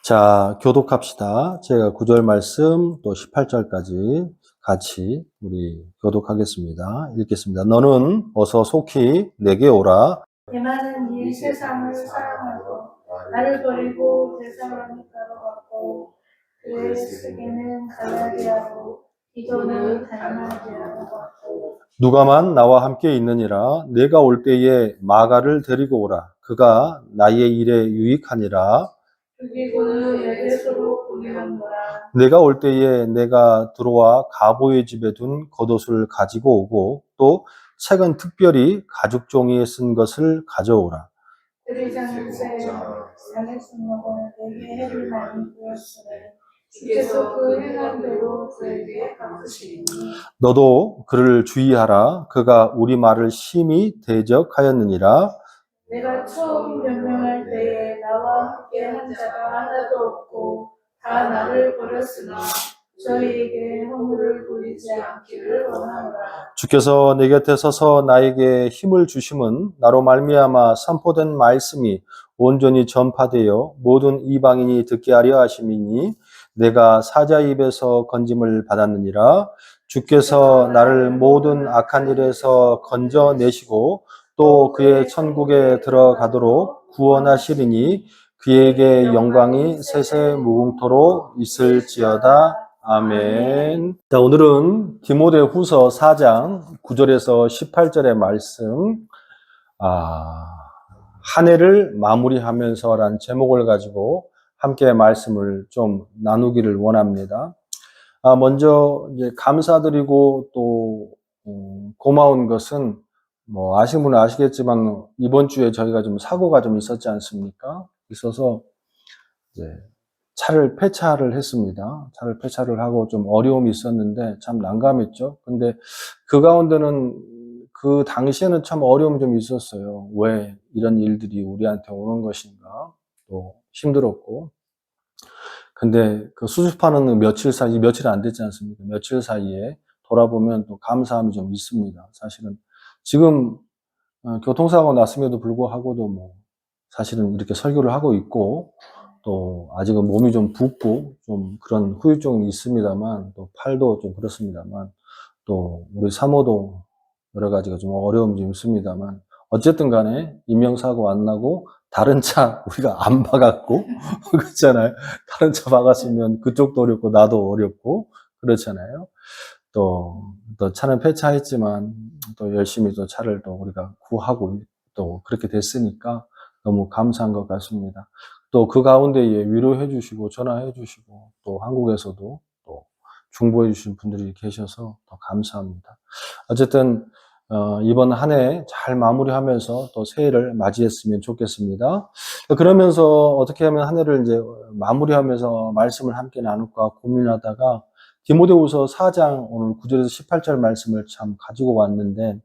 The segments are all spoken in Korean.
자, 교독합시다. 제가 9절 말씀 또 18절까지 같이 우리 교독하겠습니다. 읽겠습니다. 너는 어서 속히 내게 오라. 대만은 이 세상을 사랑하고 나를 버리고 제사장을 따라갔고 그의 세계는 갈라디아로 이도는 달마디아로 갔고 누가만 나와 함께 있느니라. 내가 올 때에 마가를 데리고 오라. 그가 나의 일에 유익하니라. 죽이고는 에베소로 보내는거라. 내가 올 때에 내가 들어와 가보의 집에 둔 겉옷을 가지고 오고 또 책은 특별히 가죽 종이에 쓴 것을 가져오라. 대리장세 산에 쓴목은 내게 해를 많이 부었으니 주께서 그 행한 대로 그에게 갚으시리니 너도 그를 주의하라. 그가 우리 말을 심히 대적하였느니라. 내가 처음 변명할 때에 나와 함께 한 자가 하나도 없고 다 나를 버렸으나 저희에게 허물을 돌리지 않기를 원하노라. 주께서 내 곁에 서서 나에게 힘을 주심은 나로 말미암아 선포된 말씀이 온전히 전파되어 모든 이방인이 듣게 하려 하심이니 내가 사자 입에서 건짐을 받았느니라. 주께서 나를 모든 악한 일에서 건져내시고 또 그의 천국에 들어가도록 구원하시리니 그에게 영광이 세세 무궁토록 있을지어다. 아멘. 자, 오늘은 디모데후서 4장 9절에서 18절의 말씀, 한 해를 마무리하면서라는 제목을 가지고 함께 말씀을 좀 나누기를 원합니다. 먼저 이제 감사드리고 또 고마운 것은 뭐 아시는 분은 아시겠지만 이번 주에 저희가 좀 사고가 좀 있었지 않습니까? 있어서 이제 차를 폐차를 했습니다. 차를 폐차를 하고 좀 어려움이 있었는데 참 난감했죠. 근데 그 가운데는 그 당시에는 참 어려움이 좀 있었어요. 왜 이런 일들이 우리한테 오는 것인가? 또 힘들었고. 근데 그 수습하는 며칠 안 됐지 않습니까? 며칠 사이에 돌아보면 또 감사함이 좀 있습니다. 사실은 지금 교통사고가 났음에도 불구하고도 뭐 사실은 이렇게 설교를 하고 있고 또 아직은 몸이 좀 붓고 좀 그런 후유증이 있습니다만 또 팔도 좀 그렇습니다만 또 우리 사모도 여러 가지가 좀 어려움이 좀 있습니다만 어쨌든 간에 인명사고 안 나고 다른 차 우리가 안 박았고 그렇잖아요. 다른 차 박았으면 그쪽도 어렵고 나도 어렵고 그렇잖아요. 또 차는 폐차했지만 또 열심히 또 차를 또 우리가 구하고 또 그렇게 됐으니까 너무 감사한 것 같습니다. 또 그 가운데에 위로해 주시고 전화해 주시고 또 한국에서도 또 중보해 주신 분들이 계셔서 더 감사합니다. 어쨌든 이번 한 해 잘 마무리하면서 또 새해를 맞이했으면 좋겠습니다. 그러면서 어떻게 하면 한 해를 이제 마무리하면서 말씀을 함께 나눌까 고민하다가 디모데후서 4장 오늘 9절에서 18절 말씀을 참 가지고 왔는데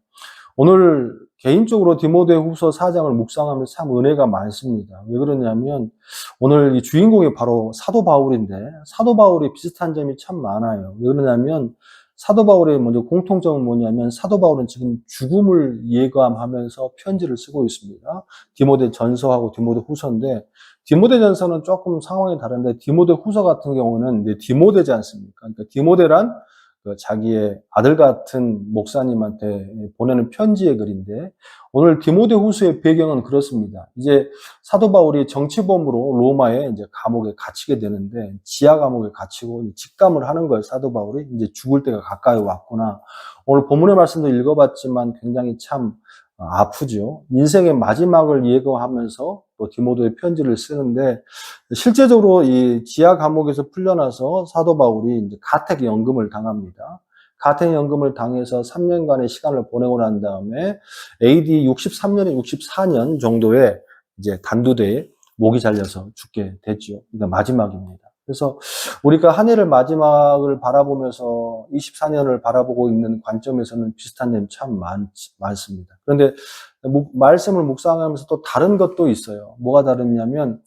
오늘 개인적으로 디모데후서 4장을 묵상하면서 참 은혜가 많습니다. 왜 그러냐면 오늘 이 주인공이 바로 사도 바울인데 사도 바울이 비슷한 점이 참 많아요. 왜 그러냐면 사도 바울의 먼저 공통점은 뭐냐면 사도 바울은 지금 죽음을 예감하면서 편지를 쓰고 있습니다. 디모데 전서하고 디모데 후서인데 디모데 전서는 조금 상황이 다른데 디모데 후서 같은 경우는 이제 디모데지 않습니까? 그러니까 디모데란 자기의 아들 같은 목사님한테 보내는 편지의 글인데 오늘 디모데후서의 배경은 그렇습니다. 이제 사도 바울이 정치범으로 로마에 이제 감옥에 갇히게 되는데 지하 감옥에 갇히고 직감을 하는 거예요. 사도 바울이 이제 죽을 때가 가까이 왔구나. 오늘 본문의 말씀도 읽어봤지만 굉장히 참 아프죠. 인생의 마지막을 예고하면서 또 디모데의 편지를 쓰는데 실제적으로 이 지하 감옥에서 풀려나서 사도 바울이 이제 가택연금을 당합니다. 가택연금을 당해서 3년간의 시간을 보내고 난 다음에 AD 63년에 64년 정도에 이제 단두대에 목이 잘려서 죽게 됐죠. 그러니까 마지막입니다. 그래서 우리가 한 해를 마지막을 바라보면서 24년을 바라보고 있는 관점에서는 비슷한 점이 참 많습니다. 그런데 말씀을 묵상하면서 또 다른 것도 있어요. 뭐가 다르냐면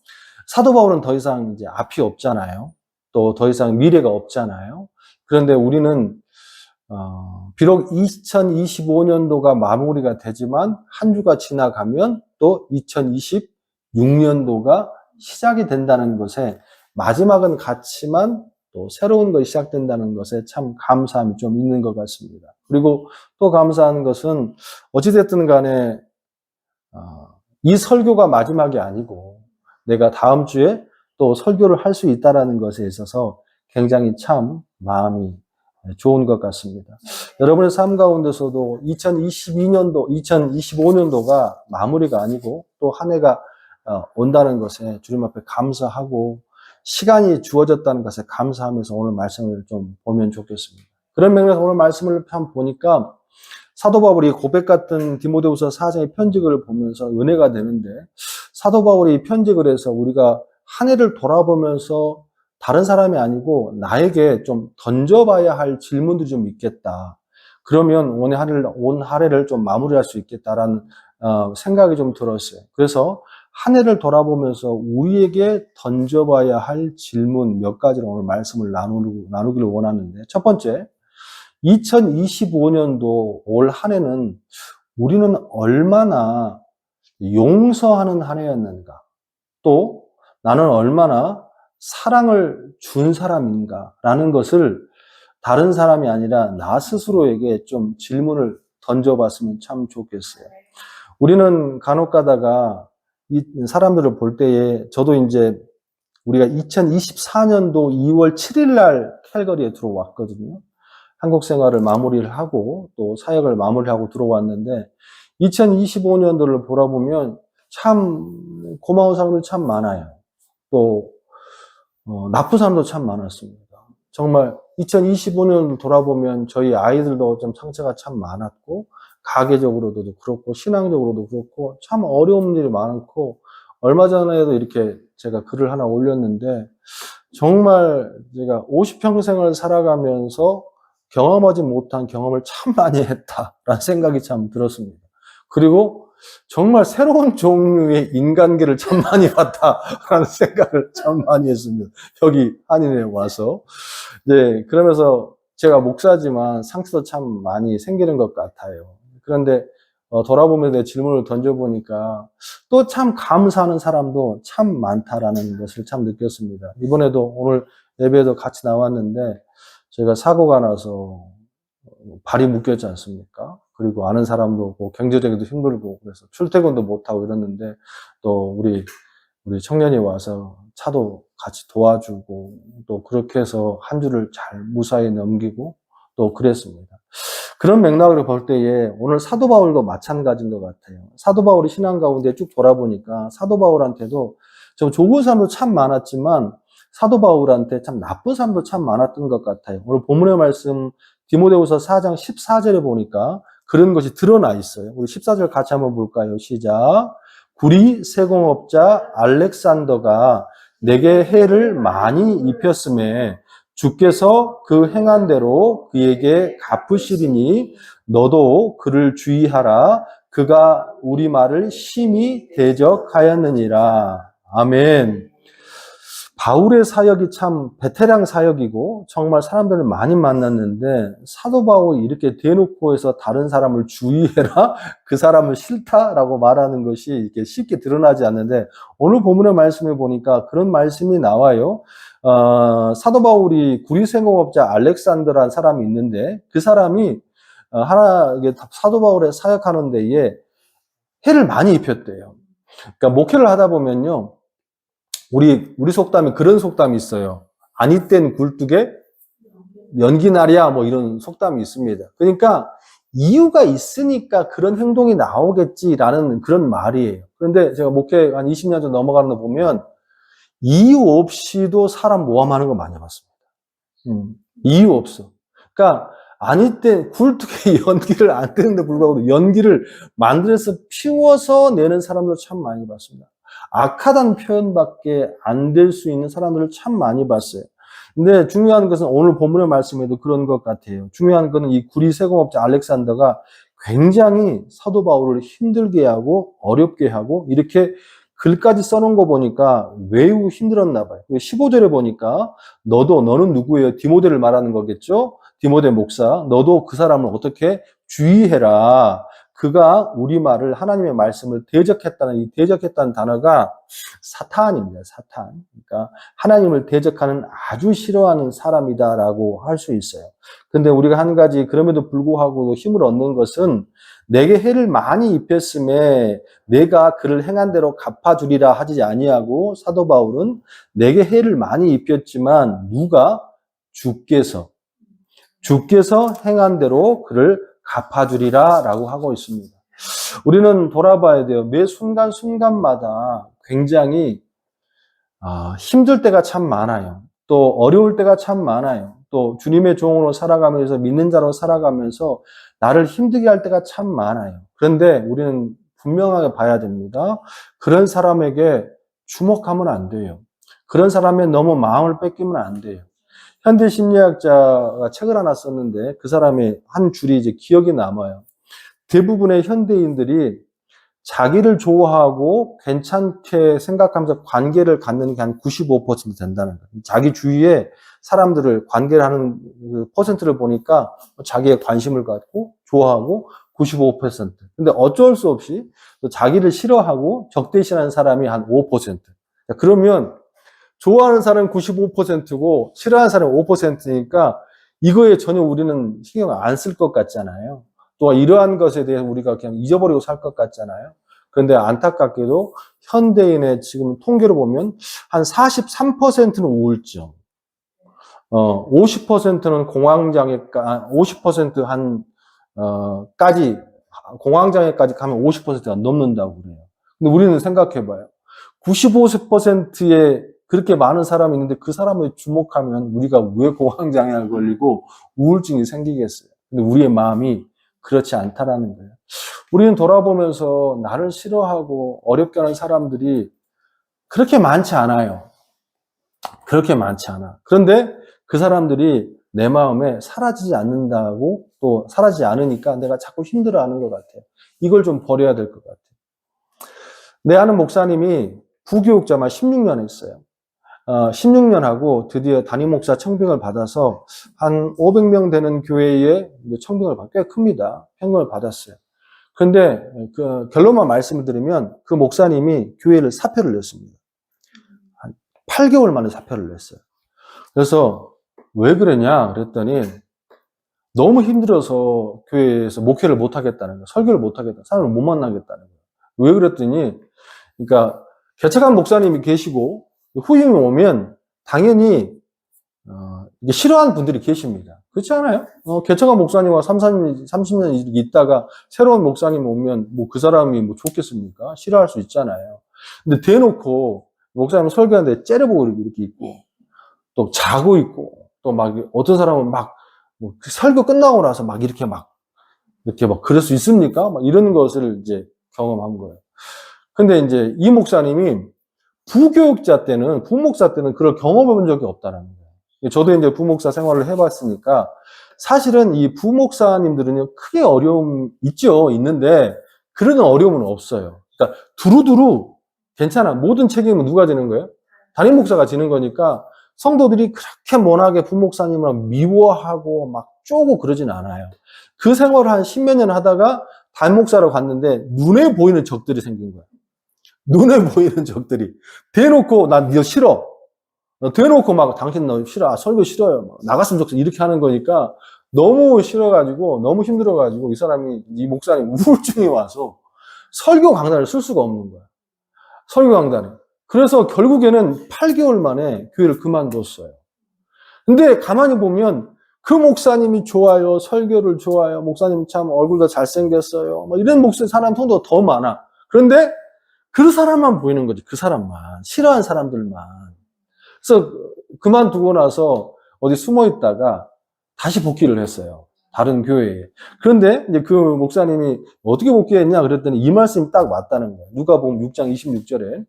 사도 바울은 더 이상 이제 앞이 없잖아요. 또 더 이상 미래가 없잖아요. 그런데 우리는 비록 2025년도가 마무리가 되지만 한 주가 지나가면 또 2026년도가 시작이 된다는 것에 마지막은 같지만 또 새로운 것이 시작된다는 것에 참 감사함이 좀 있는 것 같습니다. 그리고 또 감사한 것은 어찌됐든 간에 이 설교가 마지막이 아니고 내가 다음 주에 또 설교를 할 수 있다는 것에 있어서 굉장히 참 마음이 좋은 것 같습니다. 여러분의 삶 가운데서도 2022년도, 2025년도가 마무리가 아니고 또 한 해가 온다는 것에 주님 앞에 감사하고 시간이 주어졌다는 것에 감사하면서 오늘 말씀을 좀 보면 좋겠습니다. 그런 맥락에서 오늘 말씀을 참 보니까 사도 바울이 고백 같은 디모데후서 4장의 편지글을 보면서 은혜가 되는데 사도 바울이 편지글 해서 우리가 한 해를 돌아보면서 다른 사람이 아니고 나에게 좀 던져봐야 할 질문들이 좀 있겠다. 그러면 온 한 해를 좀 마무리할 수 있겠다라는 생각이 좀 들었어요. 그래서 한 해를 돌아보면서 우리에게 던져봐야 할 질문 몇 가지를 오늘 말씀을 나누기를 원하는데 첫 번째, 2025년도 올 한 해는 우리는 얼마나 용서하는 한 해였는가, 또 나는 얼마나 사랑을 준 사람인가라는 것을 다른 사람이 아니라 나 스스로에게 좀 질문을 던져봤으면 참 좋겠어요. 우리는 간혹 가다가 이 사람들을 볼 때에 저도 이제 우리가 2024년도 2월 7일 날 캘거리에 들어왔거든요. 한국 생활을 마무리를 하고 또 사역을 마무리하고 들어왔는데 2025년도를 돌아보면 참 고마운 사람들이 참 많아요. 또 나쁜 사람도 참 많았습니다. 정말 2025년을 돌아보면 저희 아이들도 좀 상처가 참 많았고 가계적으로도 그렇고 신앙적으로도 그렇고 참 어려운 일이 많고 얼마 전에도 이렇게 제가 글을 하나 올렸는데 정말 제가 50평생을 살아가면서 경험하지 못한 경험을 참 많이 했다라는 생각이 참 들었습니다. 그리고 정말 새로운 종류의 인간계를 참 많이 봤다라는 생각을 참 많이 했습니다. 여기 한인에 와서. 네, 그러면서 제가 목사지만 상처도 참 많이 생기는 것 같아요. 그런데 돌아보면서 내 질문을 던져보니까 또 참 감사하는 사람도 참 많다라는 것을 참 느꼈습니다. 이번에도 오늘 예배에도 같이 나왔는데 제가 사고가 나서 발이 묶였지 않습니까? 그리고 아는 사람도 없고 경제적으로도 힘들고 그래서 출퇴근도 못하고 이랬는데 또 우리 청년이 와서 차도 같이 도와주고 또 그렇게 해서 한 주를 잘 무사히 넘기고 또 그랬습니다. 그런 맥락으로 볼 때에 오늘 사도 바울도 마찬가지인 것 같아요. 사도 바울이 신앙 가운데 쭉 돌아보니까 사도 바울한테도 좀 좋은 사람도 참 많았지만 사도 바울한테 참 나쁜 사람도 참 많았던 것 같아요. 오늘 본문의 말씀 디모데후서 4장 14절에 보니까 그런 것이 드러나 있어요. 우리 14절 같이 한번 볼까요? 시작. 구리 세공업자 알렉산더가 내게 해를 많이 입혔음에 주께서 그 행한 대로 그에게 갚으시리니 너도 그를 주의하라. 그가 우리 말을 심히 대적하였느니라. 아멘. 바울의 사역이 참 베테랑 사역이고 정말 사람들을 많이 만났는데 사도 바울이 이렇게 대놓고 해서 다른 사람을 주의해라? 그 사람은 싫다라고 말하는 것이 이렇게 쉽게 드러나지 않는데 오늘 본문의 말씀에 보니까 그런 말씀이 나와요. 사도 바울이 구리생공업자 알렉산더라는 사람이 있는데 그 사람이 사도 바울의 사역하는 데에 해를 많이 입혔대요. 그러니까 목회를 하다 보면요. 우리 속담에 그런 속담이 있어요. 아니 땐 굴뚝에 연기나랴 뭐 이런 속담이 있습니다. 그러니까 이유가 있으니까 그런 행동이 나오겠지라는 그런 말이에요. 그런데 제가 목회 한 20년 전 넘어가는 거 보면 이유 없이도 사람 모함하는 거 많이 봤습니다. 이유 없어. 그러니까 아니 땐 굴뚝에 연기를 안 뜨는데 불구하고 연기를 만들어서 피워서 내는 사람도 참 많이 봤습니다. 악하다는 표현밖에 안 될 수 있는 사람들을 참 많이 봤어요. 근데 중요한 것은 오늘 본문의 말씀에도 그런 것 같아요. 중요한 것은 이 구리세공업자 알렉산더가 굉장히 사도 바울을 힘들게 하고 어렵게 하고 이렇게 글까지 써놓은 거 보니까 매우 힘들었나 봐요. 15절에 보니까 너는 누구예요? 디모데를 말하는 거겠죠? 디모데 목사. 너도 그 사람을 어떻게 주의해라. 그가 우리말을 하나님의 말씀을 대적했다는 이 대적했다는 단어가 사탄입니다. 사탄. 그러니까 하나님을 대적하는 아주 싫어하는 사람이다라고 할 수 있어요. 근데 우리가 한 가지 그럼에도 불구하고 힘을 얻는 것은 내게 해를 많이 입혔음에 내가 그를 행한 대로 갚아주리라 하지 아니하고 사도 바울은 내게 해를 많이 입혔지만 누가 주께서 행한 대로 그를 갚아주리라 라고 하고 있습니다. 우리는 돌아봐야 돼요. 매 순간순간마다 굉장히 힘들 때가 참 많아요. 또 어려울 때가 참 많아요. 또 주님의 종으로 살아가면서 믿는 자로 살아가면서 나를 힘들게 할 때가 참 많아요. 그런데 우리는 분명하게 봐야 됩니다. 그런 사람에게 주목하면 안 돼요. 그런 사람의 너무 마음을 뺏기면 안 돼요. 현대 심리학자가 책을 하나 썼는데 그 사람의 한 줄이 이제 기억에 남아요. 대부분의 현대인들이 자기를 좋아하고 괜찮게 생각하면서 관계를 갖는 게 한 95% 된다는 거예요. 자기 주위에 사람들을 관계를 하는 그 퍼센트를 보니까 자기의 관심을 갖고 좋아하고 95%. 근데 어쩔 수 없이 또 자기를 싫어하고 적대시하는 사람이 한 5%. 그러면 좋아하는 사람은 95%고 싫어하는 사람은 5%니까 이거에 전혀 우리는 신경 안 쓸 것 같잖아요. 또 이러한 것에 대해서 우리가 그냥 잊어버리고 살 것 같잖아요. 그런데 안타깝게도 현대인의 지금 통계로 보면 한 43%는 우울증, 50%는 공황장애가, 50% 까지, 공황장애까지 가면 50%가 넘는다고 그래요. 근데 우리는 생각해 봐요. 95%의 그렇게 많은 사람이 있는데 그 사람을 주목하면 우리가 왜 공황장애가 걸리고 우울증이 생기겠어요? 근데 우리의 마음이 그렇지 않다라는 거예요. 우리는 돌아보면서 나를 싫어하고 어렵게 하는 사람들이 그렇게 많지 않아요. 그렇게 많지 않아. 그런데 그 사람들이 내 마음에 사라지지 않는다고 또 사라지지 않으니까 내가 자꾸 힘들어하는 것 같아요. 이걸 좀 버려야 될 것 같아요. 내 아는 목사님이 부교육자만 16년 했어요. 16년 하고 드디어 담임 목사 청빙을 받아서 한 500명 되는 교회에 청빙을 받고 꽤 큽니다. 평을 받았어요. 그런데 그 결론만 말씀을 드리면 그 목사님이 교회를 사표를 냈습니다. 한 8개월 만에 사표를 냈어요. 그래서 왜 그러냐 그랬더니 너무 힘들어서 교회에서 목회를 못 하겠다는 거예요. 설교를 못 하겠다. 사람을 못 만나겠다는 거예요. 왜 그랬더니 그러니까 개척한 목사님이 계시고 후임이 오면 당연히 이게 싫어하는 분들이 계십니다. 그렇지 않아요? 개척한 목사님과 30년 있다가 새로운 목사님 오면 뭐 그 사람이 뭐 좋겠습니까? 싫어할 수 있잖아요. 근데 대놓고 목사님 설교하는데 째려보고 이렇게 있고 또 자고 있고 또 막 어떤 사람은 막 뭐 설교 끝나고 나서 막 이렇게 막 그럴 수 있습니까? 막 이런 것을 이제 경험한 거예요. 근데 이제 이 목사님이 부교육자 때는, 부목사 때는 그걸 경험해 본 적이 없다는 거예요. 저도 이제 부목사 생활을 해봤으니까 사실은 이 부목사님들은요, 크게 어려움 있죠. 있는데 그런 어려움은 없어요. 그러니까 두루두루 괜찮아. 모든 책임은 누가 지는 거예요? 담임 목사가 지는 거니까 성도들이 그렇게 워낙에 부목사님을 미워하고 막 쪼고 그러진 않아요. 그 생활을 한 10몇 년 하다가 담임 목사로 갔는데 눈에 보이는 적들이 생긴 거예요. 눈에 보이는 적들이. 대놓고, 난 너 싫어. 대놓고 막, 당신 너 싫어. 설교 싫어요. 막 나갔으면 좋겠어. 이렇게 하는 거니까 너무 싫어가지고, 너무 힘들어가지고, 이 사람이, 이 목사님 우울증이 와서 설교 강단을 쓸 수가 없는 거야. 설교 강단을. 그래서 결국에는 8개월 만에 교회를 그만뒀어요. 근데 가만히 보면 그 목사님이 좋아요. 설교를 좋아요. 목사님 참 얼굴도 잘생겼어요. 뭐 이런 목사님 사람 통도 더 많아. 그런데 그 사람만 보이는 거지. 그 사람만. 싫어하는 사람들만. 그래서 그만두고 나서 어디 숨어 있다가 다시 복귀를 했어요. 다른 교회에. 그런데 이제 그 목사님이 어떻게 복귀했냐 그랬더니 이 말씀이 딱 맞다는 거예요. 누가복음 6장 26절에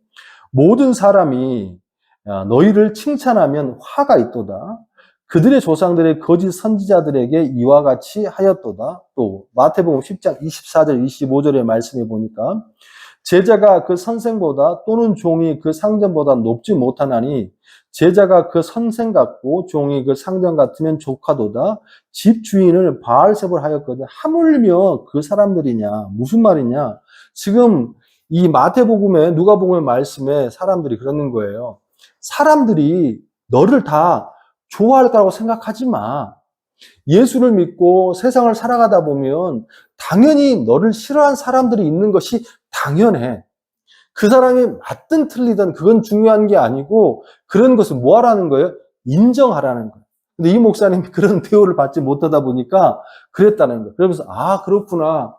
모든 사람이 너희를 칭찬하면 화가 있도다. 그들의 조상들의 거짓 선지자들에게 이와 같이 하였도다. 또 마태복음 10장 24절 25절의 말씀에 보니까 제자가 그 선생보다 또는 종이 그 상전보다 높지 못하나니 제자가 그 선생 같고 종이 그 상전 같으면 조카도다. 집 주인을 바알세불 하였거든. 하물며 그 사람들이냐. 무슨 말이냐. 지금 이 마태복음에 누가복음의 말씀에 사람들이 그러는 거예요. 사람들이 너를 다 좋아할 거라고 생각하지 마. 예수를 믿고 세상을 살아가다 보면 당연히 너를 싫어하는 사람들이 있는 것이 당연해. 그 사람이 맞든 틀리든 그건 중요한 게 아니고 그런 것을 뭐 하라는 거예요? 인정하라는 거예요. 근데 이 목사님이 그런 대우를 받지 못하다 보니까 그랬다는 거예요. 그러면서 아 그렇구나.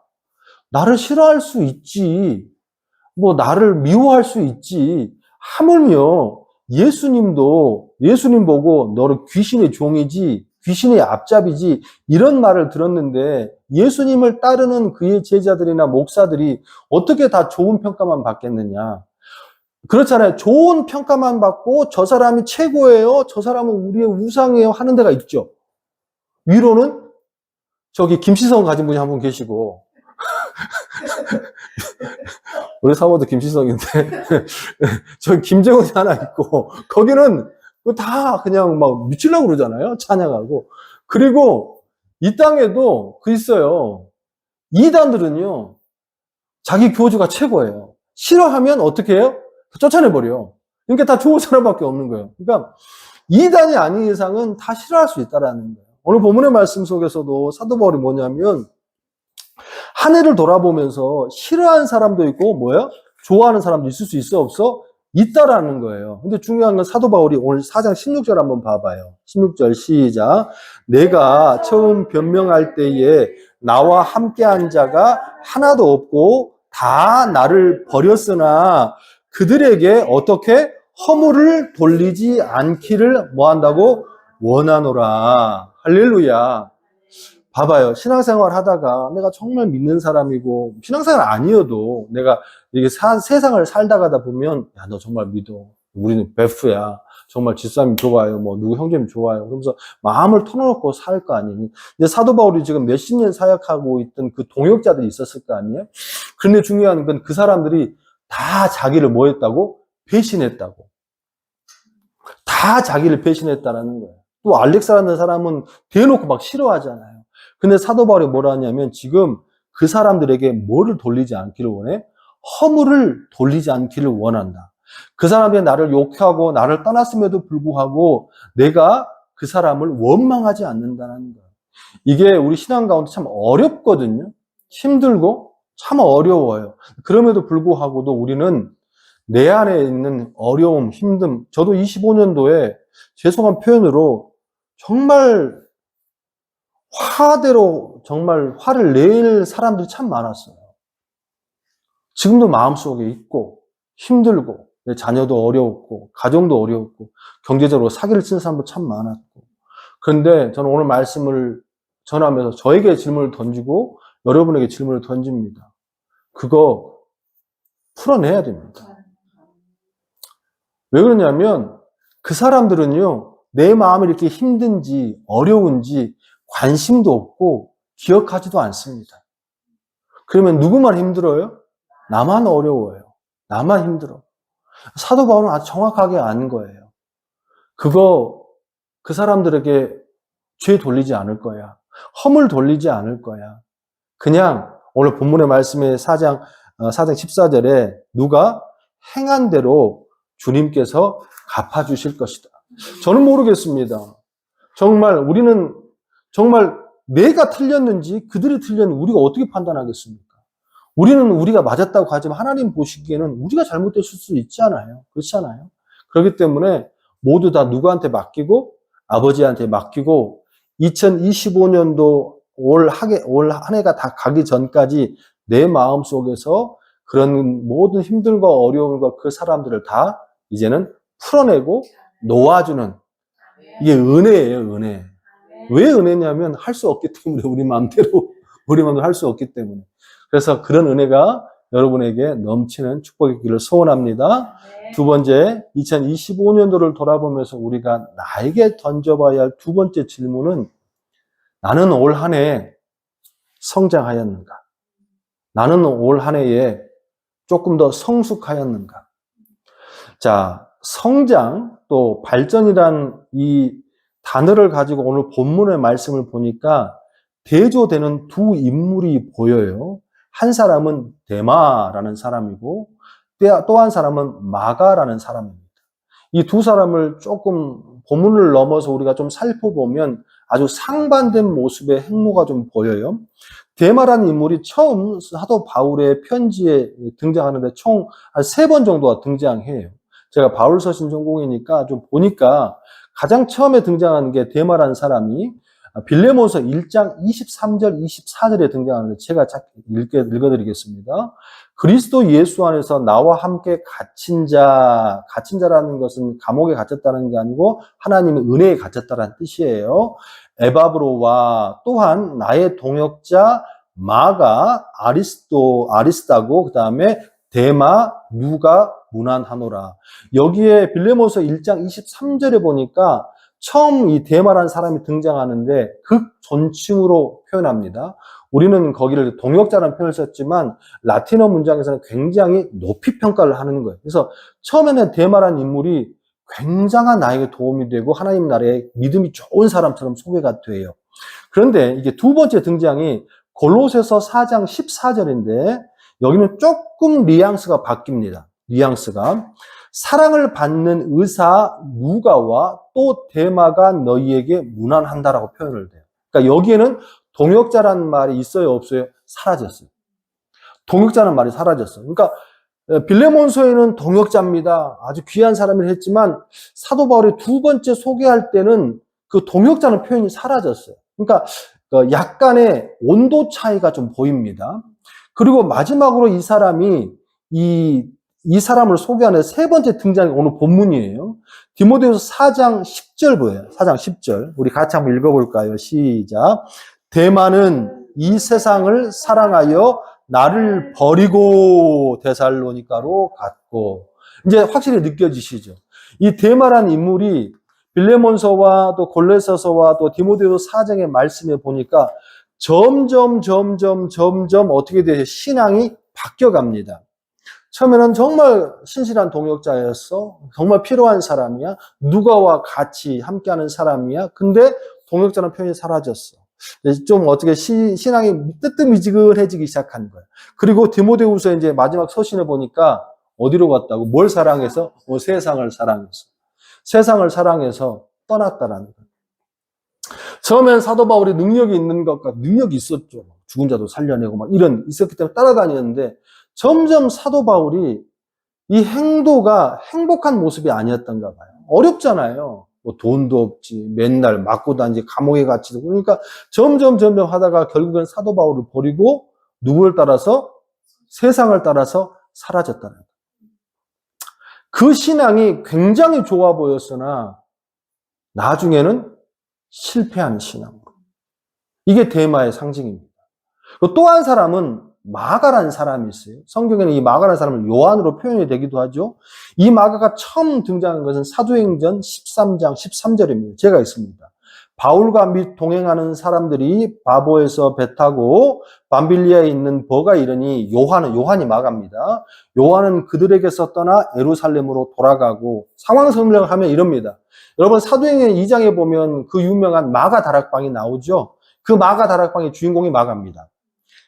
나를 싫어할 수 있지. 뭐 나를 미워할 수 있지. 하물며 예수님 보고 너를 귀신의 종이지 귀신의 앞잡이지 이런 말을 들었는데 예수님을 따르는 그의 제자들이나 목사들이 어떻게 다 좋은 평가만 받겠느냐. 그렇잖아요. 좋은 평가만 받고 저 사람이 최고예요. 저 사람은 우리의 우상이에요 하는 데가 있죠. 위로는 저기 김시성 가진 분이 한 분 계시고 우리 사모도 김시성인데 저 김정은이 하나 있고 거기는 다 그냥 막 미치려고 그러잖아요. 찬양하고. 그리고 이 땅에도 그 있어요. 이단들은요. 자기 교주가 최고예요. 싫어하면 어떻게 해요? 쫓아내버려. 그러니까 다 좋은 사람밖에 없는 거예요. 그러니까 이단이 아닌 이상은 다 싫어할 수 있다라는 거예요. 오늘 본문의 말씀 속에서도 사도 바울이 뭐냐면 한 해를 돌아보면서 싫어하는 사람도 있고 뭐예요? 좋아하는 사람도 있을 수 있어 없어? 있다라는 거예요. 근데 중요한 건 사도 바울이 오늘 4장 16절 한번 봐봐요. 16절 시작. 내가 처음 변명할 때에 나와 함께한 자가 하나도 없고 다 나를 버렸으나 그들에게 어떻게 허물을 돌리지 않기를 뭐 한다고? 원하노라. 할렐루야. 봐봐요. 신앙생활 하다가 내가 정말 믿는 사람이고 신앙생활 아니어도 내가 이게 세상을 살다 가다 보면 야, 너 정말 믿어. 우리는 베프야. 정말 집사님 좋아요. 뭐 누구 형제님 좋아요. 그러면서 마음을 터놓고 살 거 아니에요. 근데 사도 바울이 지금 몇십 년 사역하고 있던 그 동역자들이 있었을 거 아니에요. 그런데 중요한 건 그 사람들이 다 자기를 뭐 했다고? 배신했다고. 다 자기를 배신했다라는 거예요. 또 알렉스라는 사람은 대놓고 막 싫어하잖아요. 근데 사도 바울이 뭐라 하냐면 지금 그 사람들에게 뭐를 돌리지 않기를 원해? 허물을 돌리지 않기를 원한다. 그 사람이 나를 욕하고 나를 떠났음에도 불구하고 내가 그 사람을 원망하지 않는다는 거예요. 이게 우리 신앙 가운데 참 어렵거든요. 힘들고 참 어려워요. 그럼에도 불구하고도 우리는 내 안에 있는 어려움, 힘듦, 저도 25년도에 죄송한 표현으로 정말 화대로 정말 화를 낼 사람들이 참 많았어요. 지금도 마음속에 있고 힘들고 내 자녀도 어려웠고 가정도 어려웠고 경제적으로 사기를 치는 사람도 참 많았고 그런데 저는 오늘 말씀을 전하면서 저에게 질문을 던지고 여러분에게 질문을 던집니다. 그거 풀어내야 됩니다. 왜 그러냐면 그 사람들은요 내 마음이 이렇게 힘든지 어려운지 관심도 없고 기억하지도 않습니다. 그러면 누구만 힘들어요? 나만 어려워요. 나만 힘들어. 사도 바울은 아주 정확하게 아는 거예요. 그거 그 사람들에게 죄 돌리지 않을 거야. 허물 돌리지 않을 거야. 그냥 오늘 본문의 말씀에 4장 14절에 누가 행한 대로 주님께서 갚아주실 것이다. 저는 모르겠습니다. 정말 우리는 정말 내가 틀렸는지 그들이 틀렸는지 우리가 어떻게 판단하겠습니까? 우리는 우리가 맞았다고 하지만 하나님 보시기에는 우리가 잘못됐을 수 있잖아요. 그렇지 않아요? 그렇기 때문에 모두 다 누구한테 맡기고 아버지한테 맡기고 2025년도 올 한 해가 다 가기 전까지 내 마음속에서 그런 모든 힘들과 어려움과 그 사람들을 다 이제는 풀어내고 놓아주는 이게 은혜예요, 은혜. 왜 은혜냐면 할 수 없기 때문에 우리 마음대로 할 수 없기 때문에. 그래서 그런 은혜가 여러분에게 넘치는 축복의 길을 소원합니다. 두 번째, 2025년도를 돌아보면서 우리가 나에게 던져봐야 할 두 번째 질문은 나는 올 한 해 성장하였는가? 나는 올 한 해에 조금 더 성숙하였는가? 자, 성장 또 발전이란 이 단어를 가지고 오늘 본문의 말씀을 보니까 대조되는 두 인물이 보여요. 한 사람은 데마라는 사람이고 또 한 사람은 마가라는 사람입니다. 이 두 사람을 조금 본문을 넘어서 우리가 좀 살펴보면 아주 상반된 모습의 행로가 좀 보여요. 데마라는 인물이 처음 사도 바울의 편지에 등장하는데 총 한 3번 정도가 등장해요. 제가 바울 서신 전공이니까 좀 보니까 가장 처음에 등장하는 게 데마라는 사람이 빌레몬서 1장 23절, 24절에 등장하는데 제가 읽어드리겠습니다. 그리스도 예수 안에서 나와 함께 갇힌 자라는 것은 감옥에 갇혔다는 게 아니고 하나님의 은혜에 갇혔다는 뜻이에요. 에바브로와 또한 나의 동역자 마가 아리스다고 그 다음에 데마 누가 문안하노라. 여기에 빌레몬서 1장 23절에 보니까 처음 이 데마라는 사람이 등장하는데 극존칭으로 표현합니다. 우리는 거기를 동역자라는 표현을 썼지만 라틴어 문장에서는 굉장히 높이 평가를 하는 거예요. 그래서 처음에는 데마라는 인물이 굉장한 나에게 도움이 되고 하나님 나라에 믿음이 좋은 사람처럼 소개가 돼요. 그런데 이게 두 번째 등장이 골로새서 4장 14절인데 여기는 조금 뉘앙스가 바뀝니다. 뉘앙스가 사랑을 받는 의사 누가와 또 데마가 너희에게 문안한다라고 표현을 돼요. 그러니까 여기에는 동역자라는 말이 있어요, 없어요? 사라졌어요. 동역자라는 말이 사라졌어요. 그러니까 빌레몬서에는 동역자입니다. 아주 귀한 사람을 했지만 사도 바울이 두 번째 소개할 때는 그 동역자는 표현이 사라졌어요. 그러니까 약간의 온도 차이가 좀 보입니다. 그리고 마지막으로 이 사람이 이 사람을 소개하는 세 번째 등장이 오늘 본문이에요. 디모데후서 4장 10절 보여요. 4장 10절. 우리 같이 한번 읽어볼까요? 시작. 데마는 이 세상을 사랑하여 나를 버리고 데살로니가로 갔고. 이제 확실히 느껴지시죠? 이 데마라는 인물이 빌레몬서와 또 골로새서와 또 디모데후서 4장의 말씀에 보니까 점점 어떻게 돼요? 신앙이 바뀌어갑니다. 처음에는 정말 신실한 동역자였어. 정말 필요한 사람이야. 누가와 같이 함께하는 사람이야. 근데 동역자는 표현이 사라졌어. 좀 어떻게 신앙이 뜨뜻미지근해지기 시작한 거야. 그리고 디모데후서 이제 마지막 서신에 보니까 어디로 갔다고? 뭘 사랑해서? 세상을 사랑해서. 세상을 사랑해서 떠났다라는 거야. 처음엔 사도 바울이 능력이 있는 것과 능력이 있었죠. 죽은 자도 살려내고 막 이런 있었기 때문에 따라다녔는데 점점 사도 바울이 이 행도가 행복한 모습이 아니었던가 봐요. 어렵잖아요. 뭐 돈도 없지, 맨날 맞고 다니지, 감옥에 갇히고 그러니까 점점 하다가 결국엔 사도 바울을 버리고 누구를 따라서? 세상을 따라서 사라졌다는 거예요. 그 신앙이 굉장히 좋아 보였으나 나중에는 실패한 신앙으로. 이게 데마의 상징입니다. 또 한 사람은 마가라는 사람이 있어요. 성경에는 이 마가라는 사람을 요한으로 표현이 되기도 하죠. 이 마가가 처음 등장한 것은 사도행전 13장 13절입니다. 제가 있습니다. 바울과 및 동행하는 사람들이 바보에서 배 타고 밤빌리아에 있는 버가 이르니 요한이 마가입니다. 요한은 그들에게서 떠나 예루살렘으로 돌아가고 상황 설명을 하면 이럽니다. 여러분 사도행전 2장에 보면 그 유명한 마가 다락방이 나오죠. 그 마가 다락방의 주인공이 마가입니다.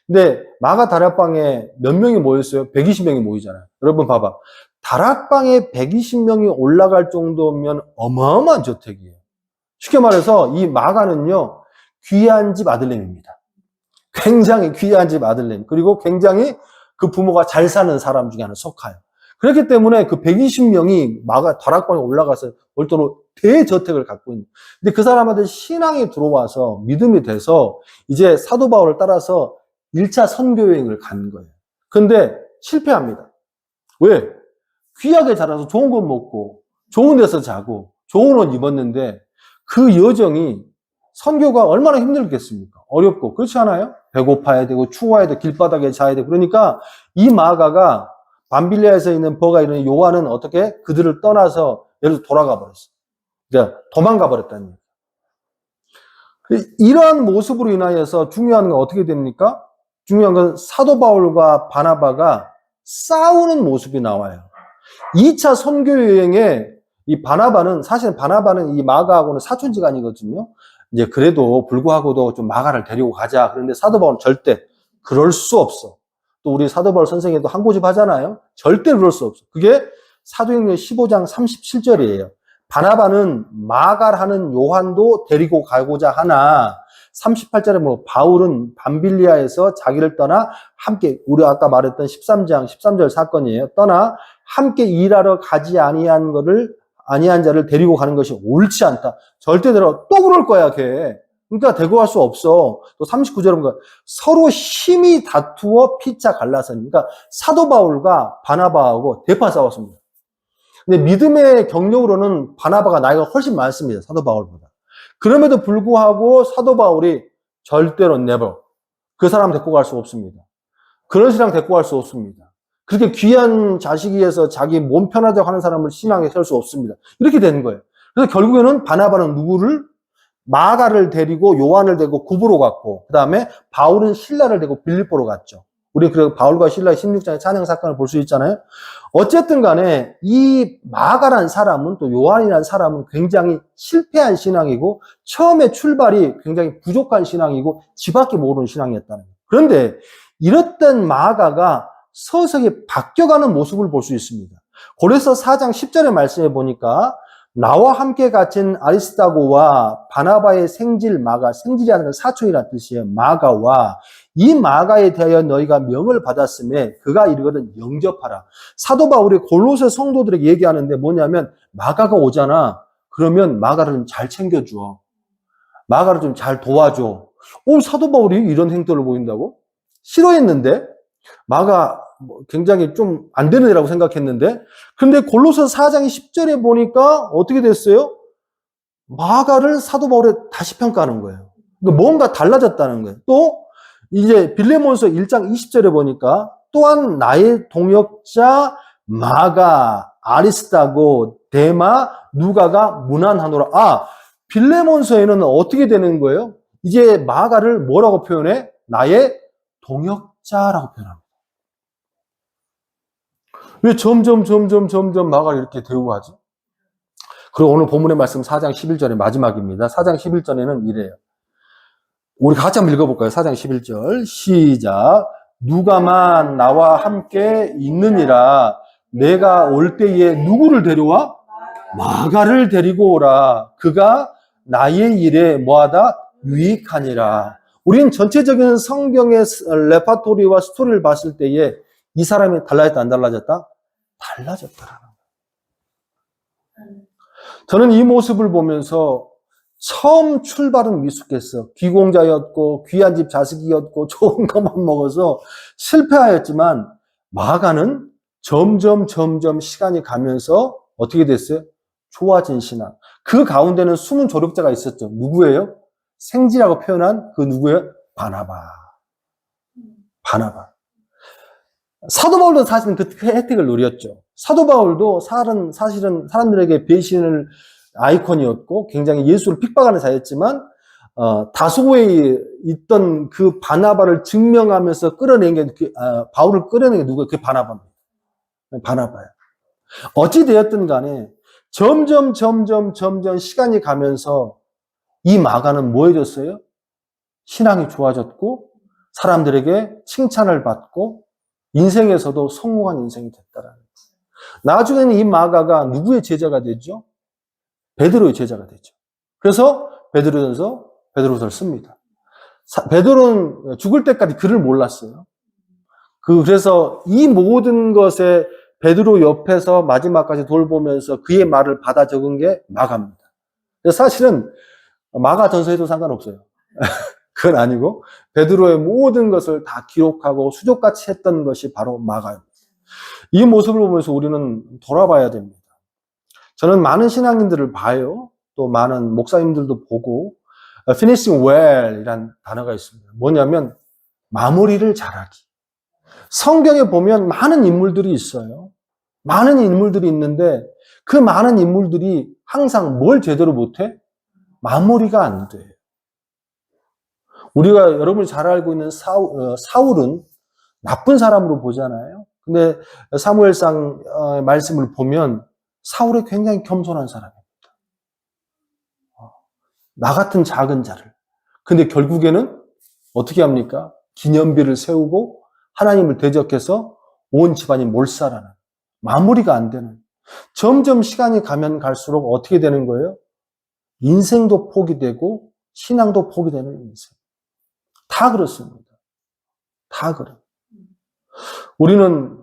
근데 마가 다락방에 몇 명이 모였어요? 120명이 모이잖아요. 여러분 봐봐. 다락방에 120명이 올라갈 정도면 어마어마한 저택이에요. 쉽게 말해서 이 마가는요, 귀한 집 아들내미입니다. 굉장히 귀한 집 아들내미. 그리고 굉장히 그 부모가 잘 사는 사람 중에 하나 속하요. 그렇기 때문에 그 120명이 마가 다락방에 올라가서 별도로 대저택을 갖고 있는. 근데 그 사람한테 신앙이 들어와서 믿음이 돼서 이제 사도 바울을 따라서 1차 선교여행을 간 거예요. 근데 실패합니다. 왜? 귀하게 자라서 좋은 것 먹고 좋은 데서 자고 좋은 옷 입었는데 그 여정이 선교가 얼마나 힘들겠습니까? 어렵고 그렇지 않아요? 배고파야 되고 추워야 되고 길바닥에 자야 되고 그러니까 이 마가가 밤빌리아에서 있는 버가 이런 요한은 어떻게 그들을 떠나서 예를 들어 돌아가 버렸어. 그러니까 도망가 버렸다는 얘기예요. 이러한 모습으로 인하여서 중요한 건 어떻게 됩니까? 중요한 건 사도 바울과 바나바가 싸우는 모습이 나와요. 2차 선교 여행에 이 바나바는, 사실 바나바는 이 마가하고는 사촌지간이거든요. 이제 그래도 불구하고도 좀 마가를 데리고 가자. 그런데 사도 바울은 절대 그럴 수 없어. 또 우리 사도 바울 선생님도 한 고집 하잖아요. 절대 그럴 수 없어. 그게 사도행전 15장 37절이에요. 바나바는 마가라는 요한도 데리고 가고자 하나 38절에 뭐 바울은 밤빌리아에서 자기를 떠나 함께, 우리 아까 말했던 13장 13절 사건이에요. 떠나 함께 일하러 가지 아니한 자를 데리고 가는 것이 옳지 않다. 절대 또 그럴 거야, 걔. 그러니까 데리고 갈 수 없어. 또 39절에 보니까 서로 힘이 다투어 피차 갈라서니. 그러니까 사도 바울과 바나바하고 대파 싸웠습니다. 근데 믿음의 경력으로는 바나바가 나이가 훨씬 많습니다. 사도 바울보다. 그럼에도 불구하고 사도 바울이 절대로 never 그 사람 데리고 갈 수 없습니다. 그런 신앙 데리고 갈 수 없습니다. 그렇게 귀한 자식이어서 자기 몸 편하자고 하는 사람을 신앙에 세울 수 없습니다. 이렇게 되는 거예요. 그래서 결국에는 바나바는 누구를? 마가를 데리고 요한을 데리고 구브로 갔고, 그 다음에 바울은 실라를 데리고 빌립보로 갔죠. 우리 그리고 바울과 실라의 16장의 찬양 사건을 볼 수 있잖아요. 어쨌든 간에 이 마가란 사람은, 또 요한이라는 사람은 굉장히 실패한 신앙이고 처음에 출발이 굉장히 부족한 신앙이고 지밖에 모르는 신앙이었다는 거예요. 그런데 이렇던 마가가 서서히 바뀌어가는 모습을 볼 수 있습니다. 고린도서 4장 10절의 말씀에 보니까 나와 함께 갇힌 아리스다고와 바나바의 생질 마가, 생질이라는 건 사촌이라는 뜻이에요. 마가와 이 마가에 대하여 너희가 명을 받았음에 그가 이르거든 영접하라. 사도 바울이 골로새 성도들에게 얘기하는데 뭐냐면 마가가 오잖아. 그러면 마가를 좀 잘 챙겨줘. 마가를 좀 잘 도와줘. 사도 바울이 이런 행동을 보인다고? 싫어했는데 마가 굉장히 좀 안 되는 애라고 생각했는데, 근데 골로새 4장 10절에 보니까 어떻게 됐어요? 마가를 사도 바울에 다시 평가하는 거예요. 그러니까 뭔가 달라졌다는 거예요. 또 이제 빌레몬서 1장 20절에 보니까 또한 나의 동역자 마가, 아리스다고, 데마, 누가가 무난하노라. 빌레몬서에는 어떻게 되는 거예요? 이제 마가를 뭐라고 표현해? 나의 동역자라고 표현합니다. 왜 점점 마가를 이렇게 대우고 하지? 그리고 오늘 본문의 말씀 4장 11절의 마지막입니다. 4장 11절에는 이래요. 우리 같이 한번 읽어볼까요? 4장 11절 시작. 누가만 나와 함께 있느니라. 내가 올 때에 누구를 데려와? 마가를 데리고 오라. 그가 나의 일에 뭐하다? 유익하니라. 우린 전체적인 성경의 레파토리와 스토리를 봤을 때에 이 사람이 달라졌다 안 달라졌다? 달라졌더라는 거예요. 저는 이 모습을 보면서 처음 출발은 미숙했어. 귀공자였고 귀한 집 자식이었고 좋은 것만 먹어서 실패하였지만 마가는 점점 시간이 가면서 어떻게 됐어요? 좋아진 신앙. 그 가운데는 숨은 조력자가 있었죠. 누구예요? 생지라고 표현한 그 누구예요? 바나바. 사도 바울도 사실은 그 혜택을 누렸죠. 사도 바울도 사실은 사람들에게 배신을 아이콘이었고 굉장히 예수를 픽박하는 자였지만 다소에 있던 그 바나바를 증명하면서 끌어낸 게 바울을 끌어낸 게 누구예요? 그게 바나바입니다. 바나바예요. 어찌 되었든 간에 점점 시간이 가면서 이 마가는 뭐 해졌어요? 신앙이 좋아졌고 사람들에게 칭찬을 받고 인생에서도 성공한 인생이 됐다라는 거예요. 나중에는 이 마가가 누구의 제자가 되죠? 베드로의 제자가 되죠. 그래서 베드로서를 씁니다. 베드로는 죽을 때까지 글을 몰랐어요. 그래서 이 모든 것에 베드로 옆에서 마지막까지 돌보면서 그의 말을 받아 적은 게 마가입니다. 사실은 마가 전서에도 상관없어요. 그건 아니고 베드로의 모든 것을 다 기록하고 수족같이 했던 것이 바로 마가입니다. 이 모습을 보면서 우리는 돌아봐야 됩니다. 저는 많은 신앙인들을 봐요. 또 많은 목사님들도 보고 finishing well 이란 단어가 있습니다. 뭐냐면 마무리를 잘하기. 성경에 보면 많은 인물들이 있어요. 많은 인물들이 있는데 그 많은 인물들이 항상 뭘 제대로 못해? 마무리가 안 돼요. 우리가 여러분이 잘 알고 있는 사울은 나쁜 사람으로 보잖아요. 근데 사무엘상 말씀을 보면 사울이 굉장히 겸손한 사람입니다. 나 같은 작은 자를. 근데 결국에는 어떻게 합니까? 기념비를 세우고 하나님을 대적해서 온 집안이 몰살하는, 마무리가 안 되는. 점점 시간이 가면 갈수록 어떻게 되는 거예요? 인생도 포기되고 신앙도 포기되는 인생. 다 그렇습니다. 다 그래요. 우리는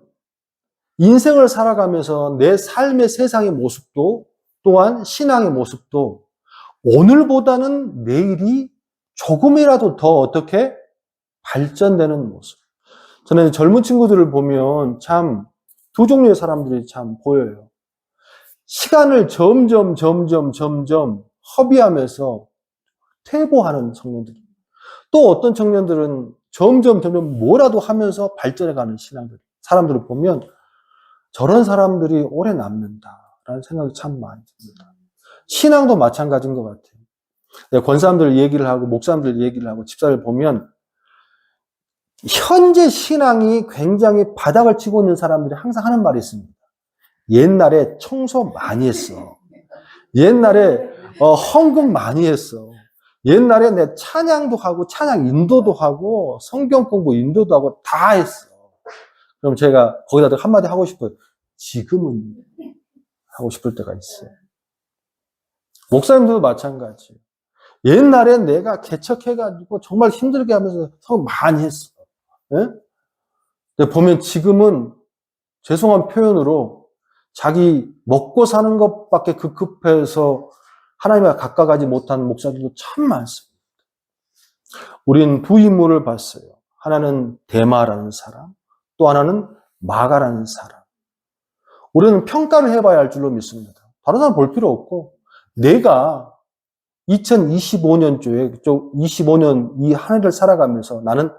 인생을 살아가면서 내 삶의 세상의 모습도 또한 신앙의 모습도 오늘보다는 내일이 조금이라도 더 어떻게 발전되는 모습. 저는 젊은 친구들을 보면 참 두 종류의 사람들이 참 보여요. 시간을 점점 허비하면서 퇴보하는 청년들. 또 어떤 청년들은 점점 뭐라도 하면서 발전해가는 신앙들. 사람들을 보면 저런 사람들이 오래 남는다라는 생각이 참 많이 듭니다. 신앙도 마찬가지인 것 같아요. 권사님들 얘기를 하고 목사님들 얘기를 하고 집사를 보면 현재 신앙이 굉장히 바닥을 치고 있는 사람들이 항상 하는 말이 있습니다. 옛날에 청소 많이 했어. 옛날에 헌금 많이 했어. 옛날에 내 찬양도 하고 찬양 인도도 하고 성경 공부 인도도 하고 다 했어. 그럼 제가 거기다 한마디 하고 싶어요. 지금은 하고 싶을 때가 있어요. 목사님들도 마찬가지예요. 옛날에 내가 개척해가지고 정말 힘들게 하면서 성금 많이 했어. 예? 근데 보면 지금은 죄송한 표현으로 자기 먹고 사는 것밖에 급급해서 하나님과 가까워가지 못하는 목사들도 참 많습니다. 우리는 두 인물을 봤어요. 하나는 데마라는 사람, 또 하나는 마가라는 사람. 우리는 평가를 해봐야 할 줄로 믿습니다. 다른 사람 볼 필요 없고 내가 2025년도에 25년 이 한 해를 살아가면서 나는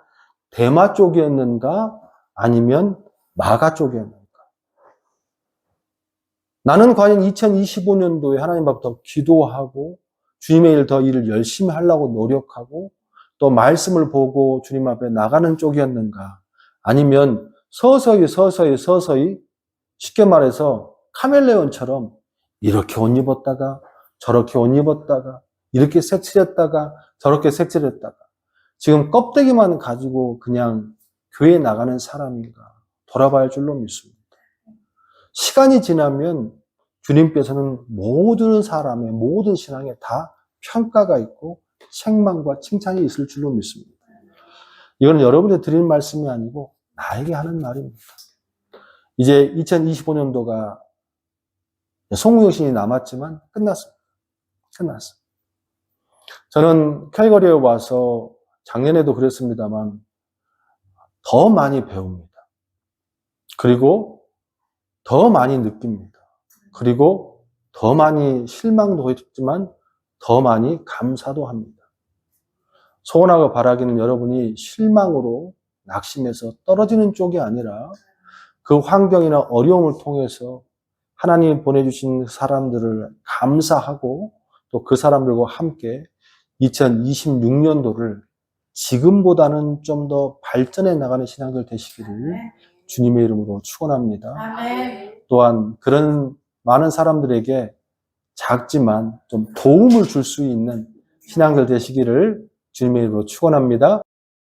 데마 쪽이었는가 아니면 마가 쪽이었는가. 나는 과연 2025년도에 하나님 앞부터 기도하고 주님의 일을 열심히 하려고 노력하고 또 말씀을 보고 주님 앞에 나가는 쪽이었는가 아니면 서서히 쉽게 말해서 카멜레온처럼 이렇게 옷 입었다가 저렇게 옷 입었다가 이렇게 색칠했다가 저렇게 색칠했다가 지금 껍데기만 가지고 그냥 교회에 나가는 사람인가 돌아봐야 할 줄로 믿습니다. 시간이 지나면 주님께서는 모든 사람의 모든 신앙에 다 평가가 있고 책망과 칭찬이 있을 줄로 믿습니다. 이건 여러분들 드리는 말씀이 아니고 나에게 하는 말입니다. 이제 2025년도가 송구여신이 남았지만 끝났습니다. 저는 캘거리에 와서 작년에도 그랬습니다만 더 많이 배웁니다. 그리고 더 많이 느낍니다. 그리고 더 많이 실망도 했지만 더 많이 감사도 합니다. 소원하고 바라기는 여러분이 실망으로 낙심해서 떨어지는 쪽이 아니라 그 환경이나 어려움을 통해서 하나님이 보내주신 사람들을 감사하고 또 그 사람들과 함께 2026년도를 지금보다는 좀 더 발전해 나가는 신앙들 되시기를 주님의 이름으로 축원합니다. 또한 그런 많은 사람들에게 작지만 좀 도움을 줄 수 있는 신앙들 되시기를 주님의 이름으로 축원합니다.